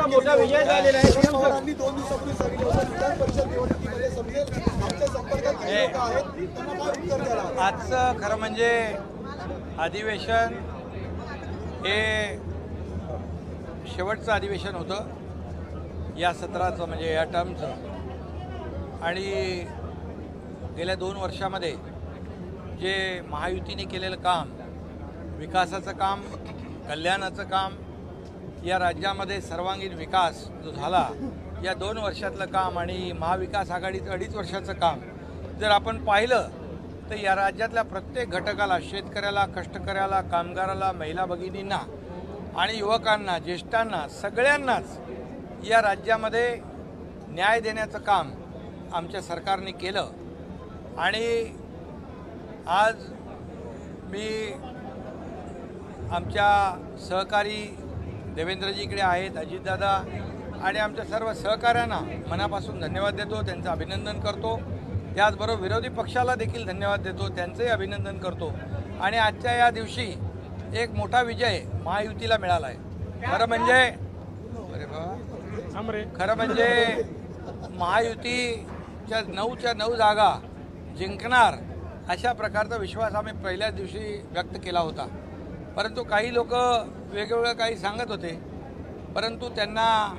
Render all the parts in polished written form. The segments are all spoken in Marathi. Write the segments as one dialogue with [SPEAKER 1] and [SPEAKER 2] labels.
[SPEAKER 1] महायुतीचा मोठा विजय झालेला आहे। सीएम
[SPEAKER 2] पवारांनी 2 दिवसापूर्वी सांगितलं होतं विधान परिषद निवडणुकीमध्ये समजेल आमच्या संपर्कात किती लोक आहेत, त्यांना काय उत्तर द्याल?
[SPEAKER 3] आजचं खरं म्हणजे अधिवेशन हे शेवटचं अधिवेशन होतं या सत्राचं, म्हणजे या टर्मचं। आणि गेल्या 2 वर्षामध्ये जे महायुतीने केलेलं काम, विकासाचं काम, कल्याणाचं काम, या राज्यामध्ये सर्वांगीण विकास जो झाला या 2 वर्षातलं काम आणि महाविकास आघाडीचं 2.5 वर्षाचं काम जर आपण पाहिलं तर या राज्यातल्या प्रत्येक घटकाला, शेतकऱ्याला, कष्टकऱ्याला, कामगाराला, महिला भगिनींना आणि युवकांना, ज्येष्ठांना, सगळ्यांनाच या राज्यामध्ये न्याय देण्याचं काम आमच्या सरकारने केलं। आणि आज मी आमच्या सहकारी देवेंद्रजीकडे आहेत, अजितदादा आणि आमच्या सर्व सहकाऱ्यांना मनापासून धन्यवाद देतो, त्यांचं अभिनंदन करतो। त्याचबरोबर विरोधी पक्षाला देखील धन्यवाद देतो, त्यांचंही अभिनंदन करतो। आणि आजच्या या दिवशी एक मोठा विजय महायुतीला मिळाला आहे। खरं म्हणजे महायुतीच्या 9च्या 9 जागा जिंकणार अशा प्रकारचा विश्वास आम्ही पहिल्याच दिवशी व्यक्त केला होता। परंतु काही लोक वेगवेगळं काही सांगत होते, परंतु त्यांना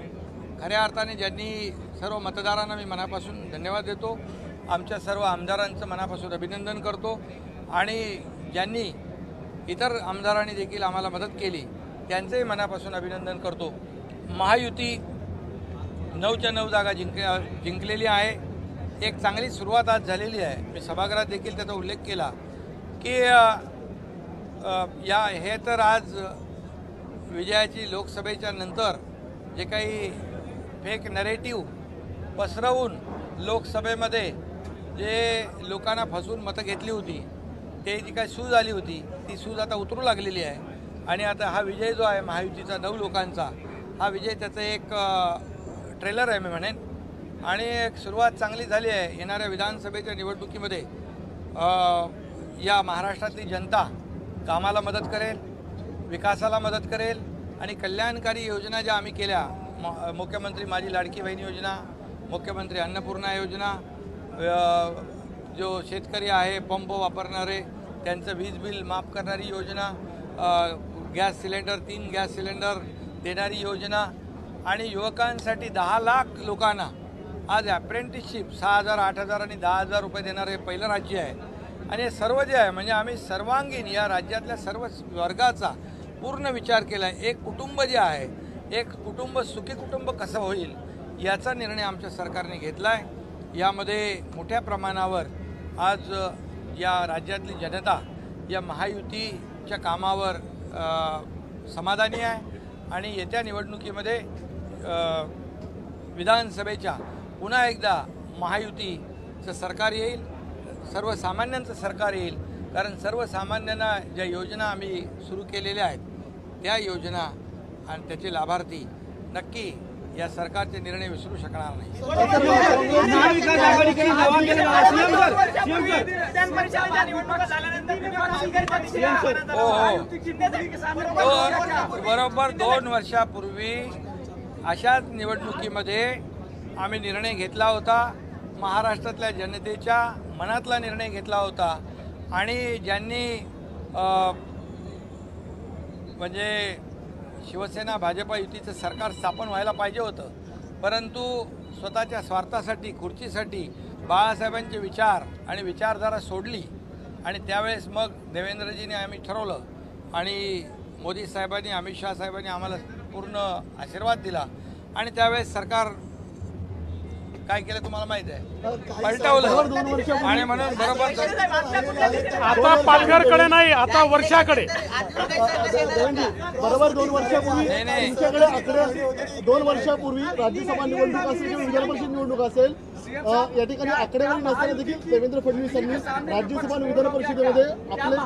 [SPEAKER 3] खऱ्या अर्थाने ज्यांनी सर्व मतदारांना मी मनापासून धन्यवाद देतो, आमच्या सर्व आमदारांचं मनापासून अभिनंदन करतो आणि ज्यांनी इतर आमदारांनी देखील आम्हाला मदत केली त्यांचंही मनापासून अभिनंदन करतो। महायुती 9च्या 9 जागा जिंकलेली आहे। एक चांगली सुरुवात आज झालेली आहे। मी सभागृहात देखील त्याचा उल्लेख केला की हे तर आज विजयाची लोकसभेच्या नंतर जे काही फेक नरेटिव्ह पसरवून लोकसभेमध्ये जे लोकांना फसवून मतं घेतली होती, ते जी काही सूज आली होती ती सूज आता उतरू लागलेली आहे। आणि आता हा विजय जो आहे महायुतीचा 9 लोकांचा, हा विजय त्याचं एक ट्रेलर आहे मी म्हणेन। आणि एक सुरुवात चांगली झाली आहे। येणाऱ्या विधानसभेच्या निवडणुकीमध्ये या महाराष्ट्रातली जनता कामाला मदत करेल, विकासाला मदत करेल आणि कल्याणकारी योजना ज्या आम्ही केल्या, मुख्यमंत्री माझी लाडकी बहीण योजना, मुख्यमंत्री अन्नपूर्णा योजना, जो शेतकरी आहे पंप वापरणारे त्यांचं वीज बिल माफ करणारी योजना, गॅस सिलेंडर 3 गॅस सिलेंडर देणारी योजना आणि युवकांसाठी 10 लाख लोकांना आज अप्रेंटिसशिप 6,000, 8,000 आणि 10,000 रुपये देणारे पहिलं राज्य आहे। आणि हे सर्व जे आहे म्हणजे आम्ही सर्वांगीण या राज्यातल्या सर्व वर्गाचा पूर्ण विचार केला आहे। एक कुटुंब जे आहे, एक कुटुंब सुखी कुटुंब कसं होईल याचा निर्णय आमच्या सरकारने घेतला आहे। यामध्ये मोठ्या प्रमाणावर आज या राज्यातली जनता या महायुतीच्या कामावर समाधानी आहे। आणि येत्या निवडणुकीमध्ये विधानसभेच्या पुन्हा एकदा महायुतीचं सरकार येईल, सर्वसामान्यांचं सरकार येईल। कारण सर्वसामान्यांना ज्या योजना आम्ही सुरू केलेल्या आहेत त्या योजना आणि त्याचे लाभार्थी नक्की या सरकारचे निर्णय विसरू शकणार नाही। बरोबर 2 वर्षापूर्वी अशाच निवडणुकीमध्ये आम्ही निर्णय घेतला होता, महाराष्ट्रातल्या जनतेच्या मनातला निर्णय घेतला होता। आणि ज्यांनी म्हणजे शिवसेना भाजपा युतीचं सरकार स्थापन व्हायला पाहिजे होतं, परंतु स्वतःच्या स्वार्थासाठी, खुर्चीसाठी बाळासाहेबांचे विचार आणि विचारधारा सोडली। आणि त्यावेळेस मग देवेंद्रजीने आम्ही ठरवलं आणि मोदी साहेबांनी, अमित शाह साहेबांनी आम्हाला पूर्ण आशीर्वाद दिला आणि त्यावेळेस सरकार काय केलं तुम्हाला माहिती आहे, पलटवलं। आणि म्हणून
[SPEAKER 4] आता पालघरकडे नाही, आता वर्षाकडे
[SPEAKER 2] बरोबर 2 वर्षापूर्वी तुमच्याकडे आकडे 2 वर्षापूर्वी राज्यसभा निवडणूक असेल किंवा विधान परिषद निवडणूक असेल, या ठिकाणी आकडेवारी नसताना देखील देवेंद्र फडणवीसांनी राज्यसभा आणि विधान परिषदेमध्ये आपले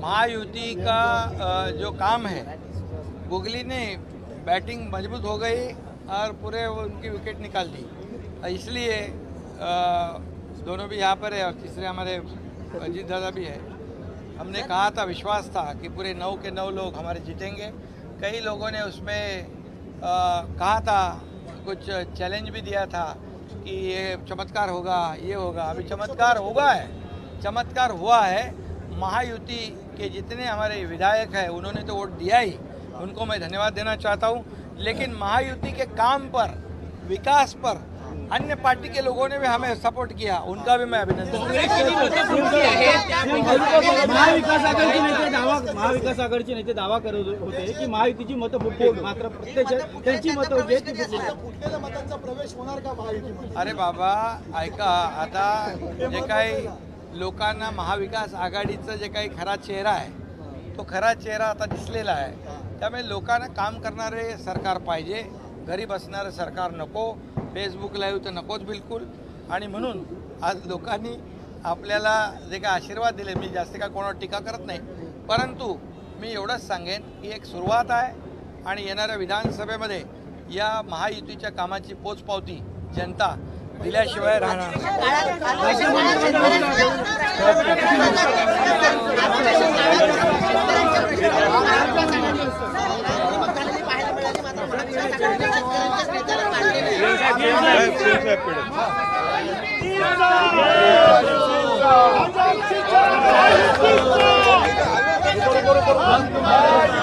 [SPEAKER 3] महायुति का जो काम है, गुगली ने बैटिंग मजबूत हो गई और पूरे उनकी विकेट निकाल दी। इसलिए दोनों भी यहाँ पर है और तीसरे हमारे अजीत दादा भी है। हमने कहा था, विश्वास था कि पूरे 9 के 9 लोग हमारे जीतेंगे, कई लोगों ने उसमें कहा था, कुछ चैलेंज भी दिया था कि ये चमत्कार होगा, ये होगा। अभी चमत्कार होगा है, चमत्कार हुआ है। महायुति के जितने हमारे विधायक हैं उन्होंने तो वोट दिया ही, उनको मैं धन्यवाद देना चाहता हूँ। लेकिन महायुति के काम पर, विकास पर अन्य पार्टी के लोगों ने भी हमें सपोर्ट किया, उनका भी मैं अभिनंदन
[SPEAKER 1] महाविकास आघाडीचे नेते दावा करत होते की महायुतीची मतं फुटतील, मात्र प्रत्यक्षात त्यांची मतं होती ती
[SPEAKER 2] फुटलेल्या मतांचा प्रवेश होणार का महायुतीमध्ये?
[SPEAKER 3] अरे बाबा ऐका, आता जे काही लोकांना महाविकास आघाडीचं जे काही खरा चेहरा आहे, तो खरा चेहरा आता दिसलेला आहे। त्यामुळे लोकांना काम करणारे सरकार पाहिजे, घरी बसणारं सरकार नको, फेसबुक लाईव्ह तर नकोच बिलकुल। आणि म्हणून आज लोकांनी आपल्याला जे काही आशीर्वाद दिले, मी जास्त काय कोणावर टीका करत नाही, परंतु मी एवढंच सांगेन की एक सुरुवात आहे आणि येणाऱ्या विधानसभेमध्ये या महायुतीच्या कामाची पोचपावती जनता दिल्याशिवाय राहणार
[SPEAKER 2] बरोबर